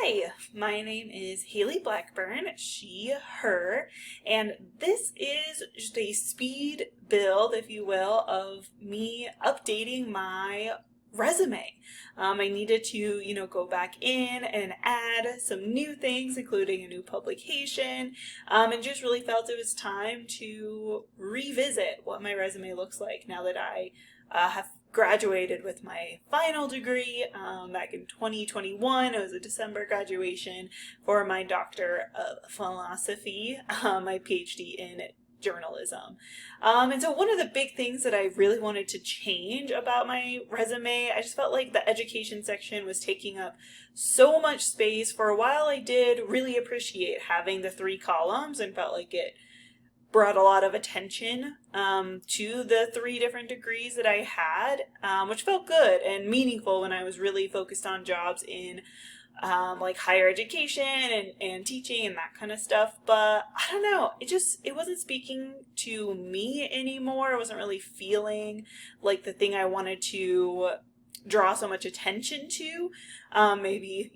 Hi, my name is Haley Blackburn, she, her, and this is just a speed build, if you will, of me updating my resume. I needed to, go back in and add some new things, including a new publication, and just really felt it was time to revisit what my resume looks like now that I have graduated with my final degree back in 2021. It was a December graduation for my Doctor of Philosophy, my PhD in journalism. And so one of the big things that I really wanted to change about my resume, I just felt like the education section was taking up so much space. For a while I did really appreciate having the 3 columns and felt like it brought a lot of attention to the 3 different degrees that I had, which felt good and meaningful when I was really focused on jobs in like higher education and teaching and that kind of stuff. But I don't know, it wasn't speaking to me anymore. I wasn't really feeling like the thing I wanted to draw so much attention to. Maybe,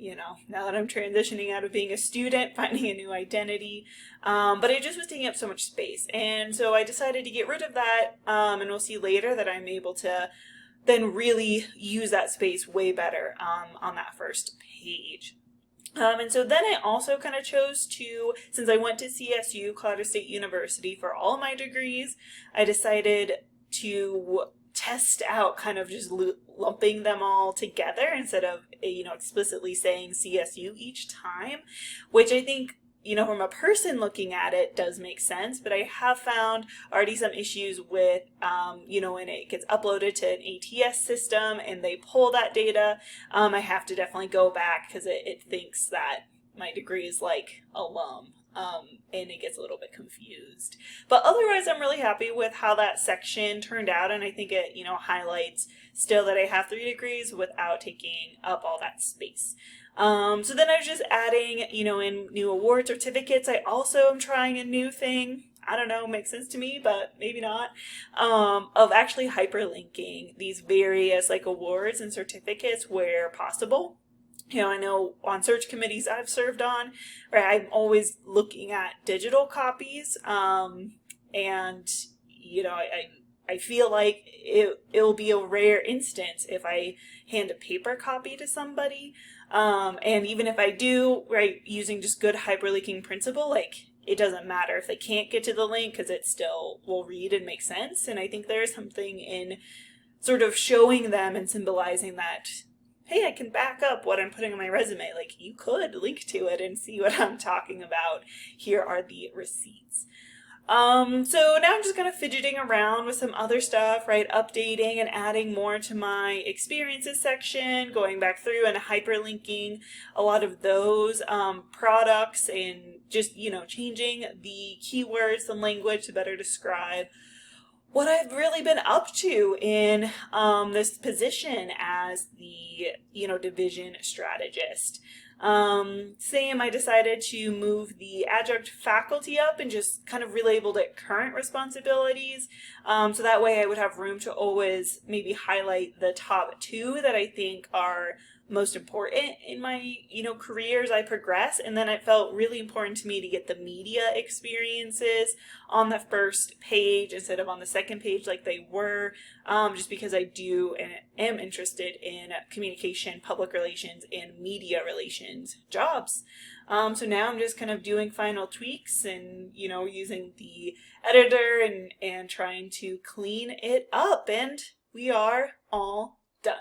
now that I'm transitioning out of being a student, finding a new identity. But it just was taking up so much space. And so I decided to get rid of that. And we'll see later that I'm able to then really use that space way better on that first page. And so then I also kind of chose to, since I went to CSU, Colorado State University, for all my degrees, I decided to test out kind of just lumping them all together instead of, explicitly saying CSU each time, which I think, from a person looking at it does make sense, but I have found already some issues with, when it gets uploaded to an ATS system and they pull that data, I have to definitely go back because it thinks that my degree is like alum. And it gets a little bit confused. But otherwise, I'm really happy with how that section turned out, and I think it, highlights still that I have 3 degrees without taking up all that space. So then I was just adding, in new award certificates. I also am trying a new thing. I don't know, makes sense to me, but maybe not, of actually hyperlinking these various awards and certificates where possible. I know on search committees I've served on, right, I'm always looking at digital copies, and, I feel like it'll be a rare instance if I hand a paper copy to somebody, and even if I do, right, using just good hyperlinking principle, it doesn't matter if they can't get to the link because it still will read and make sense. And I think there's something in sort of showing them and symbolizing that, hey, I can back up what I'm putting on my resume. You could link to it and see what I'm talking about. Here are the receipts. So now I'm just kind of fidgeting around with some other stuff, right? Updating and adding more to my experiences section, going back through and hyperlinking a lot of those products and just, changing the keywords and language to better describe what I've really been up to in this position as the, division strategist. Same, I decided to move the adjunct faculty up and just kind of relabeled it current responsibilities. So that way I would have room to always maybe highlight the top 2 that I think are most important in my, career as I progress. And then it felt really important to me to get the media experiences on the first page instead of on the second page like they were, just because I do and am interested in communication, public relations, and media relations jobs. So now I'm just kind of doing final tweaks and, using the editor and trying to clean it up, and we are all done.